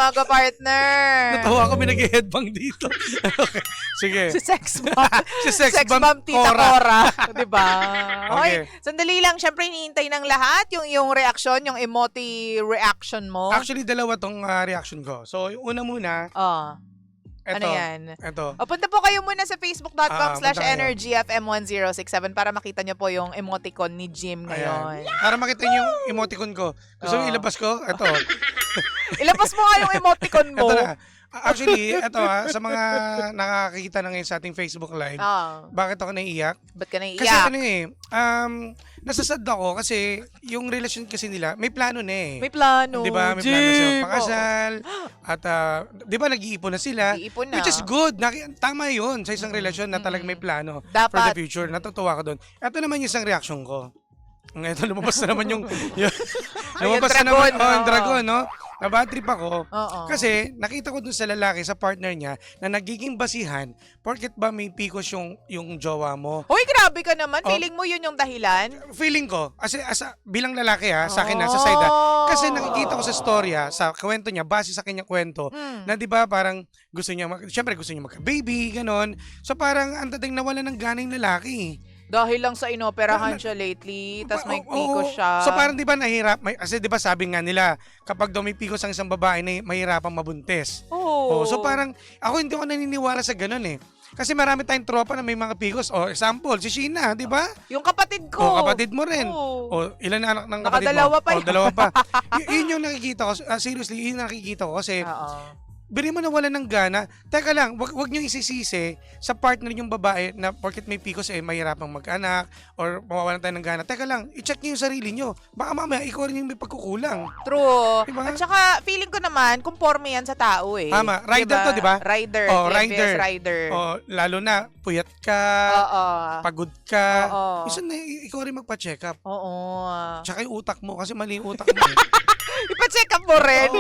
umaga, partner. Natawa ako, may nag-headbang dito. Okay, sige. Si Sex Bomb. Si Sex Bomb Bomb Tita Cora. Diba? Okay. Okay. Sandali lang. Syempre, hinihintay ng lahat yung reaction, yung emoji reaction mo. Actually, dalawa tong reaction ko. So, yung una muna, Oh. eto. Ano yan? Eto. O, punta po kayo muna sa punta kayo. facebook.com/energyfm1067 para makita nyo po yung emoticon ni Jim ngayon. Ayan. Para makita niyo yung emoticon ko. Gusto mo ilabas ko? Eto. Ilabas mo nga yung emoticon mo. Ito na. Actually, ito sa mga nakakita na ngayon sa ating Facebook Live, bakit ako naiiyak? Ba't ka naiiyak? Kasi ano nasasad ako kasi yung relasyon kasi nila, may plano na eh. May plano. Di ba? May plano na sila pakasal. At di ba nag-iipon na sila? Nag-iipon na. Which is good. Tama yun sa isang relasyon na talagang may plano Dapat. for the future. Natutuwa ko doon. Ito naman yung isang reaction ko. Ito, lumabas na naman lumabas na naman, yung dragon, no? Nabad trip ako. Kasi nakita ko dun sa lalaki, sa partner niya, na nagiging basihan, porket ba may pikos yung jowa mo. Hoy, grabe ka naman. Feeling mo yun yung dahilan? Feeling ko, bilang lalaki sa akin sa side kasi nakikita ko sa storya, sa kwento niya, base sa kanyang kwento, na di ba parang gusto niya, syempre gusto niya magka-baby, ganon. So parang ang dating nawala ng gana yung lalaki. Dahil lang sa inoperahan siya lately, tas may pikos siya. So parang di ba kasi di ba sabi nga nila, kapag daw may pikos ang isang babae, mahirapang mabuntis. So parang, ako hindi ako naniniwala sa ganun eh. Kasi marami tayong tropa na may mga pikos. Example, si Sheena, di ba? Yung kapatid ko. Kapatid mo rin. Ilan na anak ng kapatid mo? Nakadalawa pa yun. Dalawa pa. Yun yung nakikita ko. Seriously, yun yung nakikita ko kasi bili mo na wala ng gana. Teka lang, wag niyo isisisi sa partner yung babae na porket may pikos mahirapang mag-anak or mawawalan tayo ng gana. Teka lang, i-check niyo yung sarili niyo. Baka mamaya ikaw rin yung may pagkukulang. True. Diba? At saka feeling ko naman, conforme yan sa tao eh. Tama. Rider to, di ba? Rider. Rider. Lalo na, puyat ka, pagod ka. Minsan na ikaw rin magpa-check up. Tsaka yung utak mo, kasi mali yung utak mo. Ipa-check up mo rin.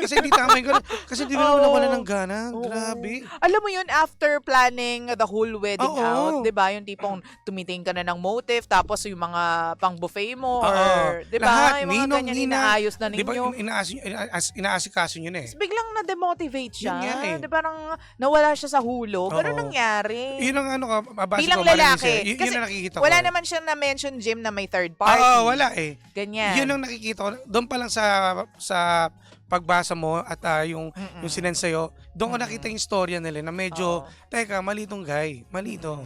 Kasi hindi tama yung gano'n. Kasi di ba nawala ng gana? Grabe. Alam mo yun, after planning the whole wedding out, di ba? Yung tipong tumiting ka na ng motive, tapos yung mga pang-buffet mo, or di ba? Yung mga ganyan, inaayos na ninyo. Di ba, inaasikaso nyo na eh. Biglang na-demotivate siya. Yun Di ba, nawala siya sa hulog. Ganun nangyari. Yun ang bilang lalaki. Yun ang nakikita ko. Wala naman siyang na-mention, Jim, na may third party. Wala eh. Ganyan. Yun ang nakikita ko. Doon pa lang sa pagbasa mo at yung sinend sa'yo, doon ko nakita yung storya nila na medyo, teka, mali itong guy. Mali ito.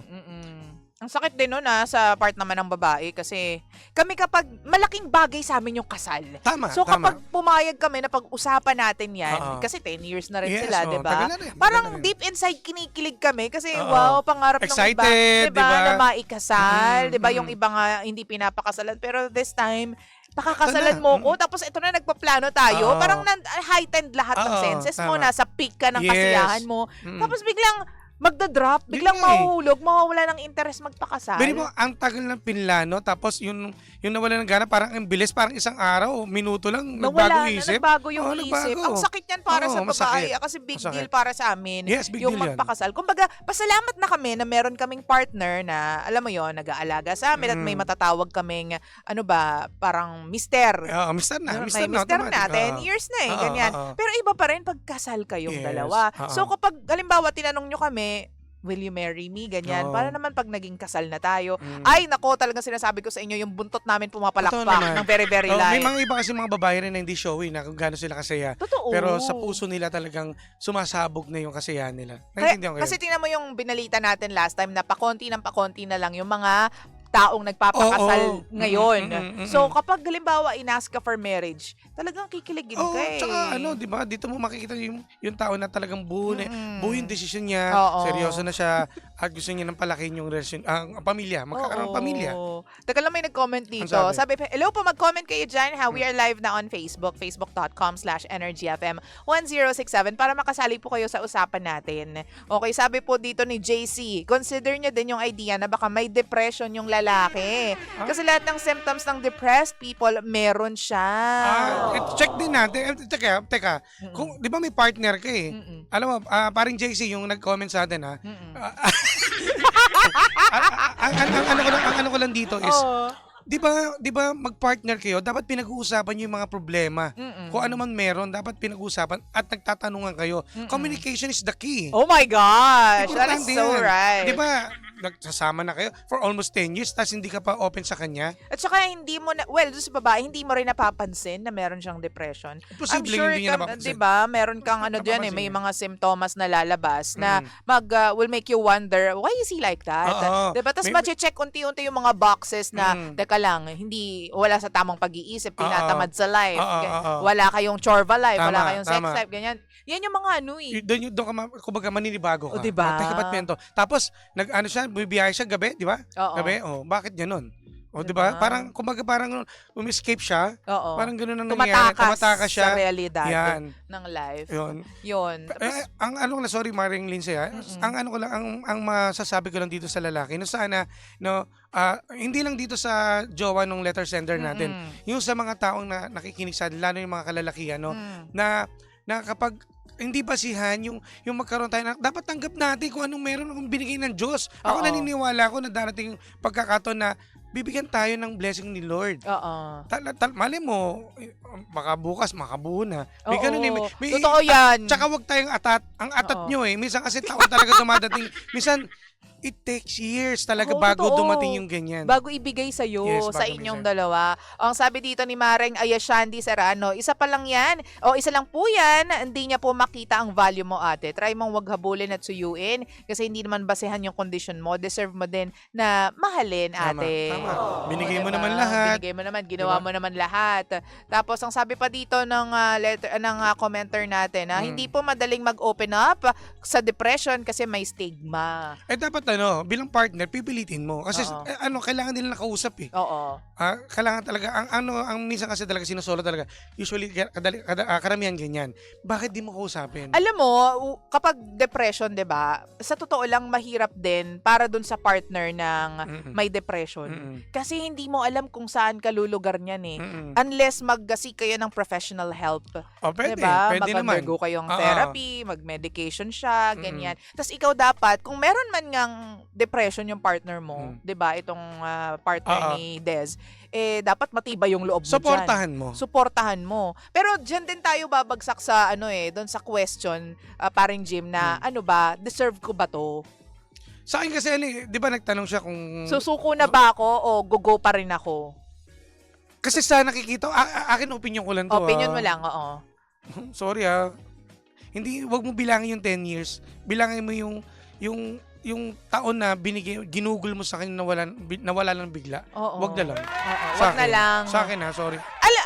Ang sakit din nun sa part naman ng babae kasi kami kapag malaking bagay sa amin yung kasal. Tama, so kapag pumayag kami na pag-usapan natin yan, kasi 10 years na rin sila, di ba? Parang deep inside kinikilig kami kasi wow, pangarap ng iba, di ba? Na maikasal, di ba? Yung iba nga hindi pinapakasalan pero this time pakakasalan mo ko, tapos ito na nagpaplano tayo, parang heightened lahat ng senses mo, nasa peak ka ng kasiyahan mo, tapos biglang magda-drop, biglang mahuhulog, mawawala ng interest magpakasal. Bili mo, ang tagal ng pinlano, tapos yung nawala ng gana, parang ang bilis, parang isang araw, minuto lang, nagbago isip. Nagbago yung isip. Ang sakit yan para sa babae, kasi big deal para sa amin, yung magpakasal. Kumbaga, pasalamat na kami na meron kaming partner na, alam mo yon, nag-aalaga sa amin at may matatawag kaming, parang mister. Mister na. Mister na, 10 years na ganyan. Pero iba pa rin pagkasal kayong dalawa. So kapag, halimbawa, tinanong nyo kami, will you marry me? Ganyan. Para naman pag naging kasal na tayo, ay nako, talagang sinasabi ko sa inyo, yung buntot namin pumapalakpak ng very, very light. May mga iba kasi mga babae rin na hindi showy na kung gaano sila kasaya. Totoo. Pero sa puso nila talagang sumasabog na yung kasayahan nila. Kasi tingnan mo yung binalita natin last time na pakonti na lang yung mga taong nagpapakasal ngayon. So, kapag halimbawa in-ask ka for marriage, talagang kikiligin ka eh. Tsaka di ba, dito mo makikita yung tao na talagang buo yung desisyon niya, seryoso na siya, at gusto niya ng palakin yung relasyon, ang pamilya, magkakaroon ng pamilya. Teka lang, may nag-comment dito. Sabi, hello po, mag-comment kayo dyan. We are live na on Facebook, facebook.com/energyfm1067 para makasali po kayo sa usapan natin. Okay, sabi po dito ni JC, consider nyo din yung idea na baka may depression yung lalaki. Kasi lahat ng symptoms ng depressed people, meron siya. Check din natin. Teka. Kung, di ba may partner ka eh? Alam mo, paring JC yung nag-comment sa atin ang ano ko lang dito is, 'Di ba mag-partner kayo, dapat pinag-uusapan niyo yung mga problema. Mm-mm. Kung ano man meron, dapat pinag-uusapan at nagtatanungan kayo. Communication is the key. Oh my gosh, that is Importante so yan. right. 'Di ba? Nagsasama na kayo for almost 10 years tapos hindi ka pa open sa kanya. At saka hindi mo na, well, doon sa babae, hindi mo rin napapansin na meron siyang depression. I'm Posibleng sure hindi niya napapansin. 'di ba, meron kang ano diyan Napapansin may niya. mga simptomas na lalabas na will make you wonder, why is he like that? Oo. 'Di ba? Tapos May- ma-check unti-unti yung mga boxes na teka lang, hindi wala sa tamang pag-iisip, tinatamad sa life. Wala kayong chorba life, wala Tama, kayong sex tama. life, ganyan. Yan yung mga ano eh. Doon ka kumbaga maninibago ka. O, diba? Teka, ba't mento? Tapos nag-ano siya, bibiyahe siya gabi, 'di ba? Oo. Gabi, bakit ganoon? O, 'di ba? Diba? Parang escape siya. Oo. Parang ganoon ang nangyayari. Tumatakas siya. sa realidad Yan. ng life. Yun. Yun. Tapos, Ang ano ko lang, sorry Maring Lindsay, ang ano ko lang, ang masasabi ko lang dito sa lalaki, no sana, no, hindi lang dito sa jowa nung letter sender natin, yung sa mga taong na nakikinig sa atin, lalo yung mga kalalakihan, no, na kapag hindi basihan yung magkaroon tayo dapat tanggap natin kung anong meron kung binigay ng Diyos. Ako Oo. naniniwala ako na darating yung pagkakataon na bibigyan tayo ng blessing ni Lord. oo. Mali mo, baka bukas makabuo na. May Oo. ganun eh. Totoo yan. Tsaka wag tayong atat. Ang atat Oo. nyo eh. Minsan kasi taon talaga dumadating. Minsan, it takes years talaga Oo, bago totoo. dumating yung ganyan. Bago ibigay sa'yo, Yes, sa bago inyong ibigay. dalawa. Ang sabi dito ni Mareng Ayashandi Serrano, isa pa lang yan, o isa lang po yan, hindi niya po makita ang value mo ate. Try mong wag habulin at suyuin kasi hindi naman basehan yung condition mo. Deserve mo din na mahalin ate. Tama. Binigay mo Diba? naman lahat. Binigay mo naman, ginawa mo naman lahat. Tapos ang sabi pa dito ng commenter natin, hindi po madaling mag-open up sa depression kasi may stigma. Dapat bilang partner, pipilitin mo. Kasi Oo. kailangan nila nakausap eh. Oo. Kailangan talaga, ang minsan kasi talaga sinusolo talaga, usually karamihan ganyan. Bakit di mo kausapin? Alam mo, kapag depression, 'di ba? Sa totoo lang mahirap din para dun sa partner ng may depression. Kasi hindi mo alam kung saan ka lulugar niyan eh. Unless mag-seek kayo ng professional help. Pwede. 'Di ba? Pwede naman. Mag-undergo kayong Oo. therapy, mag-medication siya, ganyan. Tapos ikaw dapat, kung meron man ngang depression yung partner mo, 'di ba? Itong partner ni Dez, dapat matibay yung loob mo dyan. Suportahan mo. Suportahan mo. Pero diyan din tayo babagsak sa doon sa question, paring Jim na ano ba, deserve ko ba to? Sa akin kasi, 'di ba nagtanong siya kung... Susuko na ba ako o go pa rin ako? Kasi sa nakikita, akin opinion ko lang to. Opinion mo lang, oo. Sorry Hindi, wag mo bilangin yung 10 years. Bilangin mo yung taon na ginugol mo sa akin nawala lang bigla. Oo. Wag na lang. Oo, Sa wag na akin. lang. Sa akin sorry.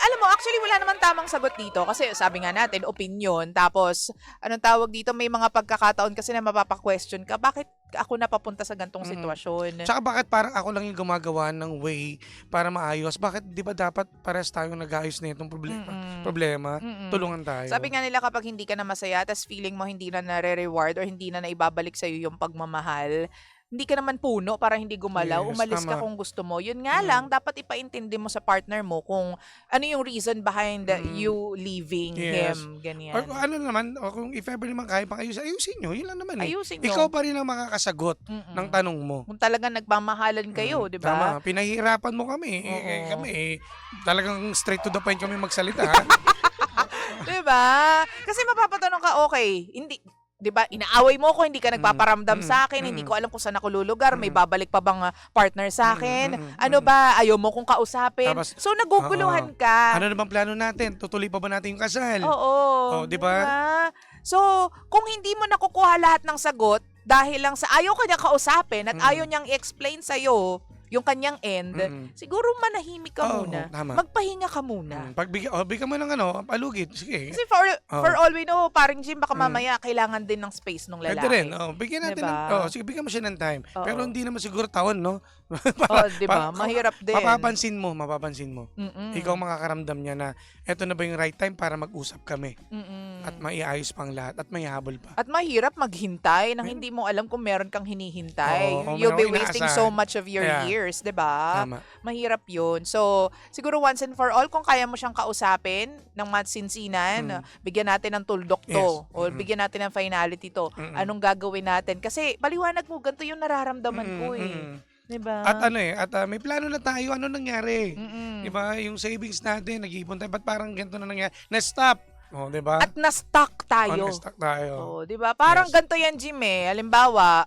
Alam mo, actually wala naman tamang sagot dito kasi sabi nga natin, opinion. Tapos, anong tawag dito, may mga pagkakataon kasi na mapapa-question ka, bakit ako napapunta sa gantong sitwasyon? Tsaka bakit parang ako lang yung gumagawa ng way para maayos? Bakit di ba dapat pares tayong nag-aayos na itong problema? Tulungan tayo. Sabi nga nila kapag hindi ka na masaya, tas feeling mo hindi na nare-reward or hindi na naibabalik sa'yo yung pagmamahal, hindi ka naman puno para hindi gumalaw. Yes, Umalis ka tama. kung gusto mo. Yun nga lang, dapat ipaintindi mo sa partner mo kung ano yung reason behind you leaving Yes. him. Ganyan. Or ano naman, kung if ever naman kaya pang ayusin nyo. Yun lang naman eh. Ayusin nyo. Ikaw pa rin ang makakasagot ng tanong mo. Kung talagang nagmamahalan kayo, di ba? Tama. Pinahirapan mo kami. Oo. Kami talagang straight to the point kami magsalita. Di ba? Kasi mapapatanong ka, okay, hindi, di ba, inaaway mo ko, hindi ka nagpaparamdam sa akin, hindi ko alam kung saan ako lulugar, may babalik pa bang partner sa akin, ano ba, ayaw mo kong kausapin. Tapos, so, naguguluhan ka. Ano na bang plano natin? Tutuloy pa ba natin yung kasal? Oo. Di ba? So, kung hindi mo nakukuha lahat ng sagot, dahil lang sa ayaw ka niya kausapin at ayaw niyang i-explain sa'yo yung kanyang end, siguro manahimik ka muna. Tama. Magpahinga ka muna. Bigyan mo ng palugid. Sige. Kasi for all we know, paring Jim, baka mamaya kailangan din ng space ng lalaki. Pwede rin. Bigyan natin Diba? sige, bigyan mo siya ng time. Oo. Pero hindi naman siguro taon, no? Di ba? Mahirap din. Mapapansin mo. Mm-mm. Ikaw makakaramdam niya na eto na ba yung right time para mag-usap kami. Mm-mm. At maiayos pang lahat at may habol pa. At mahirap maghintay nang hindi mo alam kung meron kang hinihintay. Oo, You'll be meron kang wasting inaasahan. so much of your Yeah. years, 'di ba? Tama. Mahirap 'yun. So, siguro once and for all, kung kaya mo siyang kausapin ng matsinsinan, bigyan natin ng tuldok to Yes. o bigyan natin ng finality to. Anong gagawin natin? Kasi paliwanag mo, ganito yung nararamdaman ko eh. Diba? At may plano na tayo. Ano nangyari? Diba? Yung savings natin, nag-iipon tayo. Ba't parang ganito na nangyari? Na-stop. Oh, diba? At na-stuck tayo. Na-stuck tayo. Oh, diba? Parang ganito yan, Jim eh. Halimbawa,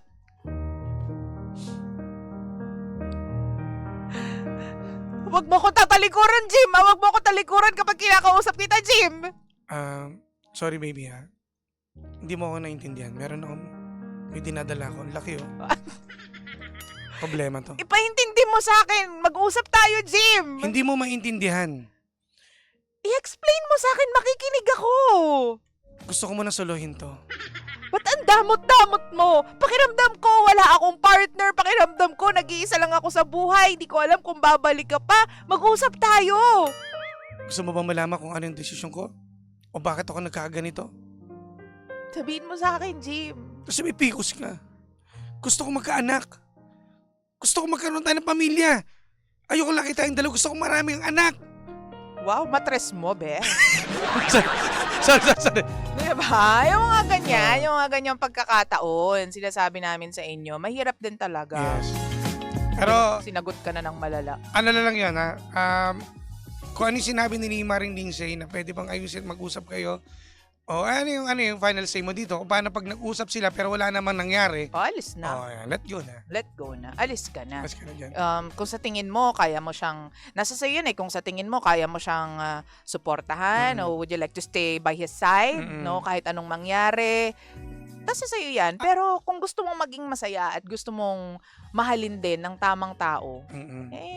wag mo ko tatalikuran, Jim. Wag mo ko talikuran kapag kinakausap kita, Jim. Sorry, baby, ha? Hindi mo ako naintindihan. May dinadala ko. Ang laki, oh. Problema to. Ipaintindi mo sa akin. Mag-usap tayo, Jim. Hindi mo maintindihan. I-explain mo sa akin. Makikinig ako. Gusto ko muna suluhin to. Ba't ang damot-damot mo? Pakiramdam ko, wala akong partner. Pakiramdam ko, nag-iisa lang ako sa buhay. Hindi ko alam kung babalik ka pa. Mag-usap tayo. Gusto mo bang malaman kung ano yung desisyon ko? O bakit ako nagkakaganito? Sabihin mo sa akin, Jim. Kasi may pikos ka. Gusto ko magkaanak. Gusto ko magkaroon tayo ng pamilya. Ayoko laki tayong dalawa. Gusto ko maraming anak. Wow, matres mo, be. Sorry. Diba? Yung mga ganyang pagkakataon, sinasabi namin sa inyo, mahirap din talaga. Yes. Pero, sinagot ka na ng malala. Ano na lang yan, ha? Kung ano yung sinabi ni Maring Lindsay na pwede bang ayusin mag-usap kayo, o ano yung final say mo dito? Kung paano pag nag-usap sila pero wala namang nangyari? Alis na. Yan. Let go na. Let go na. Alis ka na. Alis ka na dyan. Kung sa tingin mo, kaya mo siyang, nasa sa'yo yun eh, kung sa tingin mo, kaya mo siyang suportahan, o would you like to stay by his side, no? Kahit anong mangyari. Nasa sa'yo yan. Pero kung gusto mong maging masaya at gusto mong mahalin din ng tamang tao,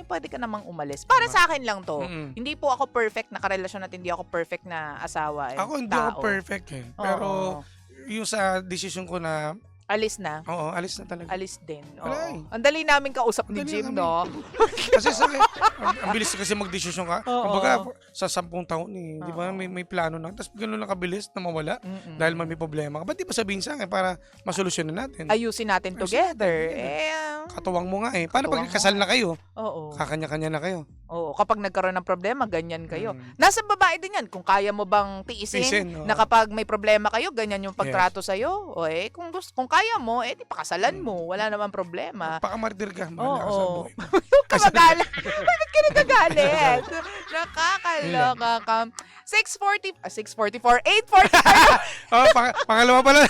pwede ka namang umalis. Para sa akin lang to. Hindi po ako perfect na karelasyon at hindi ako perfect na asawa. Ako hindi ako perfect eh. Pero yung sa decision ko na alis na? Oo, alis na talaga. Alis din. Oo. Ang dali namin kausap ni Jim, no? Kasi ang bilis kasi mag-desisyon ka. Kumbaga, sa 10 taon eh. Di ba? May plano na. Tapos gano'n lang kabilis na mawala. Dahil may problema ka. Ba't di ba sabihin sa akin para masolusyonan natin? Ayusin natin together. Katuwang mo nga eh. Paano pag kasal na kayo? Oo. Kakanya-kanya na kayo. Oo. Kapag nagkaroon ng problema, ganyan kayo. Nasa babae din yan. Kung kaya mo bang tiisin na kapag may problema kayo, ganyan yung pagtrato sa'yo. O kung kaya mo, di pakasalan mo. Wala naman problema. Pakamartir ka. Mahala ka sa buhay. Huwag ka magalit. Bakit ka nagagalit? Nakakaloka ka. 6:44, 8:45. Pangalawa pala.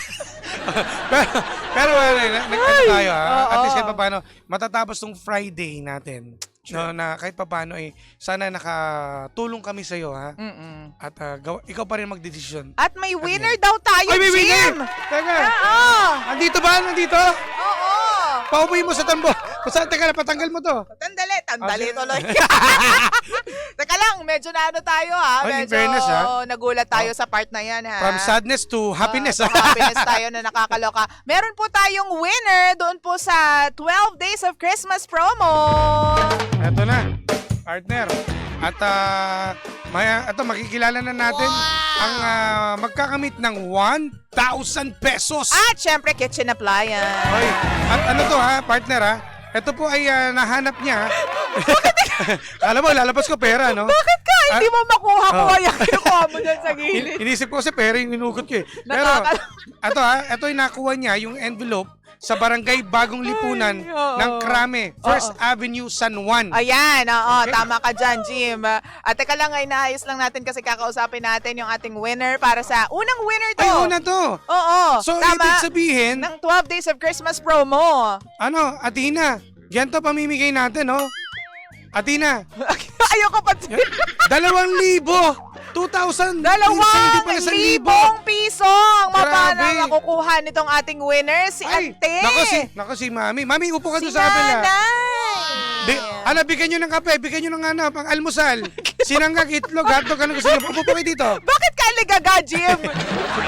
pero ano tayo ha? At least kahit paano, matatapos tong Friday natin. No, na kahit paano sana nakatulong kami sa iyo ha. At ikaw pa rin magdesisyon. At may winner daw tayo, Jim. May winner. Teka. Andito ba? Nandito? Oo. Paupuin mo sa tambo. Teka na, patanggal mo to. Tandali tuloy. Teka lang, medyo na tayo ha. Medyo fairness, nagulat tayo sa part na yan ha. From sadness to happiness. Happiness tayo na nakakaloka. Meron po tayong winner doon po sa 12 Days of Christmas promo. Ito na, partner. At makikilala na natin ang magkakamit ng 1,000 pesos. At syempre, kitchen appliance. Oy, at ano to ha, partner ha? Ito po ay nahanap niya. Alam mo, lalabas ko pera, no? Bakit ka? Hindi mo makuha ko kaya kinukuha mo dyan sa gilid. Inisip ko kasi pera yung inugot ko eh. Pero, ito ay nakuha niya yung envelope sa Barangay Bagong Lipunan ng Krame, First Avenue, San Juan. Ayan, tama ka dyan, Jim. At teka lang, ay naayos lang natin kasi kakausapin natin yung ating winner para sa unang winner to. Ay, una to. Oo, so, tama. ibig sabihin, ng 12 Days of Christmas promo. Athena, ganito pamimigay natin, no? Athena. Ayoko pa. 2,000. 2,000. 2,000 piso ang mapana makukuha nitong ating winner, si Ate. Nako si Mami. Mami, upo ka doon sa kapila. Bigyan nyo ng kape, bigyan nyo ng pang almusal. Sinangag, itlog, hotdog, ano gusto nyo? Upo kayo dito. Bakit ka ligaga, Jim?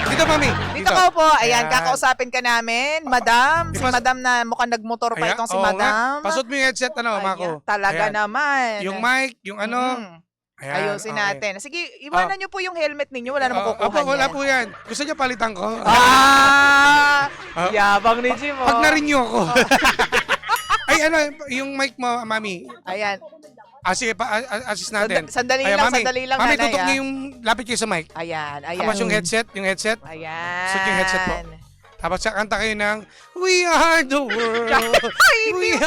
Dito, Mami. Dito ka po. Ayan, kakausapin ka namin. Madam, si Madam na mukhang nagmotor pa itong si Madam. Pasot mo yung headset, Mako. Talaga naman. Yung mic, yung Ayan, ayusin natin. Sige, iwanan nyo po yung helmet ninyo. Wala namang kukuha niya. Wala po yan. Gusto niya palitan ko? Yabang ni Jim. Pag na-renew ako. Ay, yung mic mo, Mami. Ayan. Sige, assist natin. Sandali lang, Mami, nanay. tutok niyo yung lapit kayo sa mic. Ayan. Tapos yung headset. Ayan. Suot yung headset po. Tapos kanta kayo ng We Are the World.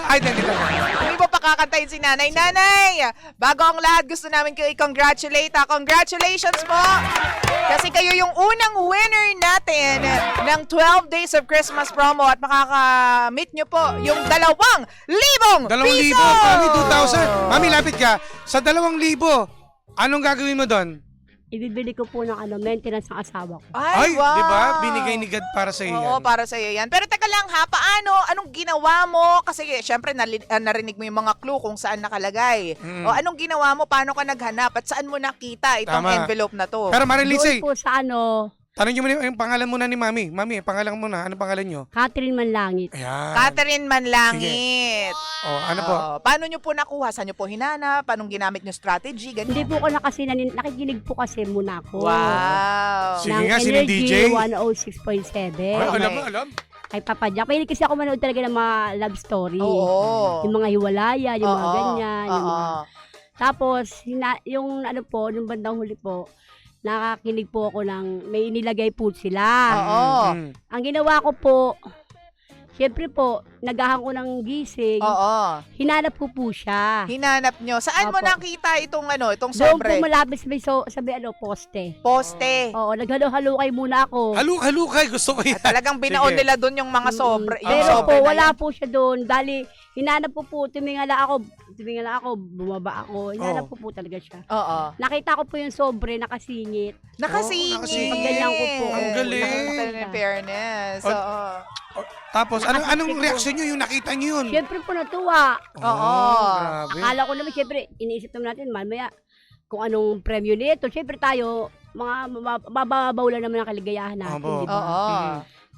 Ay, nandito na. Hindi mo pa kakantayin si Nanay. Nanay, bago ang lahat, gusto namin kayo i-congratulate. Congratulations po! Kasi kayo yung unang winner natin ng 12 Days of Christmas promo at makaka-meet nyo po yung 2,000 2,000. piso! Mami, 2,000. Mami, lapit ka. Sa 2,000, anong gagawin mo doon? Ibibili ko po ng maintenance ng asawa ko. Ay, wow! Di ba? Binigay ni God para sa iyo Oo, yan. para sa iyo yan. Pero teka lang ha, anong ginawa mo? Kasi syempre narinig mo yung mga clue kung saan nakalagay. O anong ginawa mo? Paano ka naghanap? At saan mo nakita itong envelope na to? Pero Marilyn, Doon po sa tanong niyo muna yung pangalan muna ni Mami. Mami, pangalan muna. Anong pangalan niyo? Catherine Manlangit. Ayan. Catherine Manlangit. Ano po? Paano nyo po nakuha? Saan nyo po hinanap? Anong ginamit nyo strategy? Ganyan. Hindi po ko nakikinig po kasi muna ako. Wow. Sige ng nga, sino yung Energy DJ? 106.7. Alam. Kay Papa Jack. Mahilig kasi ako manood talaga ng mga love story. Oo. Yung mga hiwalaya, yung mga ganyan. Yung Oo. mga... Tapos, yung nung bandang huli po, nakakinig po ako ng may nilagay po sila. Oo. Ang ginawa ko po, syempre po, nagahan ko ng gising. Oo. Hinanap ko po siya. Hinanap nyo. Saan mo Opo. nakita itong itong Doon po sobre? malapit sabi poste. Poste. Oo, naghalo-halukay muna ako. Halukay. Gusto ko yan. Talagang binaon Sige. nila doon yung mga sobre. Yung Pero sobre po, na wala yan. po siya doon. Dali, hinanap ko po, tumingala ako, bumaba ako. Hinanap ko po talaga siya. Oo. Nakita ko po yung sobre, nakasingit. Nakasingit. nakasingit. Pagganyan ko po. Ang galing. Nakasingit. In fairness. O- Oo. Tapos, anong reaksyon niyo yung nakita niyo yun? Siyempre po natuwa. Oo. Grabe. Akala ko naman, siyempre, iniisip naman natin, mamaya, kung anong premyo nito. Siyempre tayo, mababaw lang naman ang kaligayahan natin, Opo. di ba? Oo.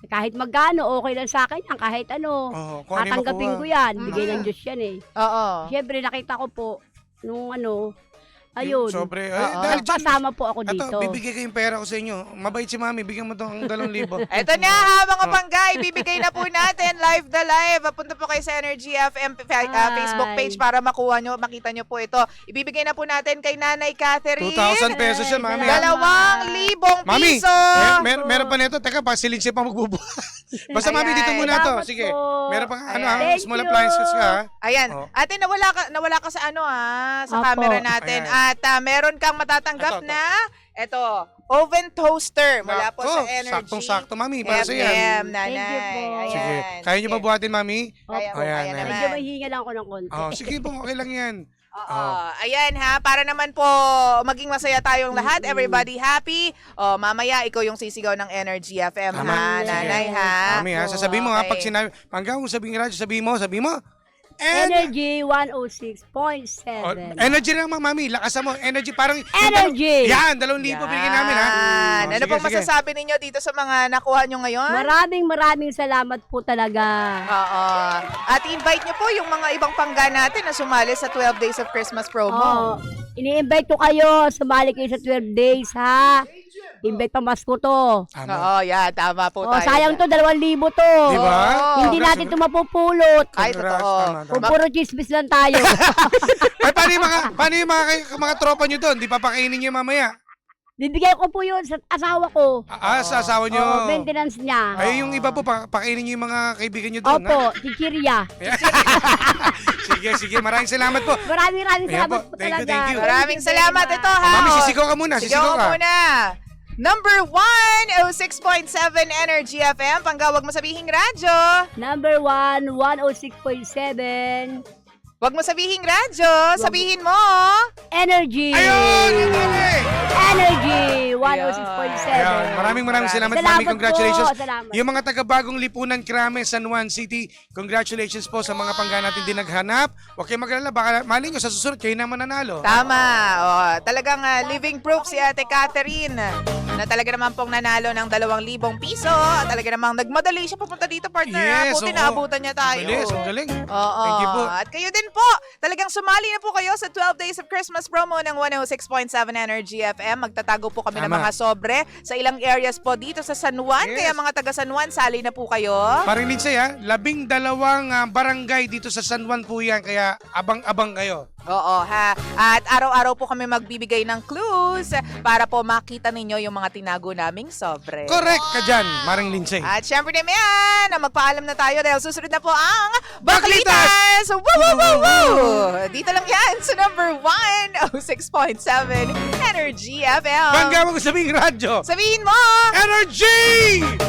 Kahit magkano, okay lang sa akin yan. Kahit ano, Kung ano yung tatanggapin makuha. ko yan. Bigay ng Diyos yan eh. Oo. Siyempre, nakita ko po, nung ayun. Sobre. Ay, Oo. dahil dyan, Nagpasama po ako ito, dito. bibigay ko yung pera ko sa inyo. Mabait si Mami, bigyan mo itong 2,000. Eto na ha, mga panggay. Bibigay na po natin live the live. Punta po kayo sa Energy FM Facebook page para makita nyo po ito. Ibibigay na po natin kay Nanay Catherine. 2,000 pesos yan, Mami. Salamat. 2,000 Mami, piso. meron pa nito. Teka, pasilin siya pang magbubuhat. Basta Mami, dito Ayan. muna to. Salamat Sige. po. Meron pang Ayan. small Thank you. appliances ka. ha? Ayan. Oh. Ate, nawala ka sa sa Opo. camera natin. Ayan. At meron kang matatanggap Ito. na oven toaster mula po sa Energy. Saktong-sakto, Mami. Para sa yan. FM, Nanay. Thank you po. Ayan. Sige. Kaya niyo ba buhatin, Mami? Kaya po, Opo. kaya Ayan, naman. Medyo mahihinga lang ako ng konti. Sige po, okay lang yan. Oo. Ayan ha, para naman po maging masaya tayong lahat, everybody happy. Mamaya ikaw yung sisigaw ng Energy FM Tama. ha, Sige. Nanay ha. Mami, sasabihin mo ha, Okay. pag sinabi, hanggang kung sabihin radyo, sabihin mo, Energy 106.7. Energy lang, Mami. Lakasan mo. Energy, parang... Energy! Yan, 2,000 bigyan namin, ha? Ano pong masasabi ninyo dito sa mga nakuha nyo ngayon? Maraming salamat po talaga. Oo. At invite nyo po yung mga ibang pangga natin na sumali sa 12 Days of Christmas promo. Oh, ini-invite ko kayo, sumali kayo sa 12 days, ha? Invite pa mas ko to. Oo, yan. Tama po Oh, tayo. sayang to, 2,000 to. Di ba? Oo. Hindi natin to mapupulot. Ay, Congrats, totoo. tama. Kung puro chismis lang tayo. Ay, paano yung mga tropa nyo doon? Di pa pakainin nyo mamaya? Bibigay ko po yun sa asawa ko. Sa asawa nyo? Oh, maintenance niya. Ay, yung iba po, pakainin nyo yung mga kaibigan nyo doon, Opo, chichirya. Sige. Maraming salamat po. Maraming Ayan salamat po. po Thank you, talaga. thank you. Maraming salamat. Ito ha. Mami, sisigaw ka muna. Sigaw Sisigaw ka ka. muna. Number 106.7 Energy FM. Panggawag mo sabihing radyo. Number 1, 106.7. Wag mo sabihing radyo. Sabihin mo. Energy. Ayun! Ang dami! Energy 106.7. Ayan, maraming salamat, Mami. po. Congratulations. Salamat. Yung mga taga-bagong lipunan Krame, San Juan City, congratulations po sa mga pangga natin din naghanap. Huwag kayong mag-alala, baka mali nyo sa susunod, kayo na mananalo. Tama. Talagang living proof si Ate Catherine na talaga naman pong nanalo ng 2,000 piso. Talaga namang nagmadali siya papunta dito, partner. Yes, Buti oo. naabutan niya tayo. Bilis, ang galing. Oo. Thank you po. At kayo din po, talagang sumali na po kayo sa 12 Days of Christmas promo ng 106.7 Energy FM. Magtatago po kami ng Tama. mga sobre sa ilang areas po dito sa San Juan. Yes. Kaya mga taga San Juan, sali na po kayo. Parang Lindsay, 12 barangay dito sa San Juan po yan, kaya abang-abang kayo. Oo, ha. At araw-araw po kami magbibigay ng clues para po makita ninyo yung mga tinago naming sobre. Correct ka dyan, Maring Lindsay. At syempre naman yan, magpaalam na tayo dahil susunod na po ang Baklitas! Baklitas! Woo, woo, woo, woo! Dito lang yan sa number 106.7 Energy FM. Bangga mo ko sabing radyo. Sabihin mo! Energy!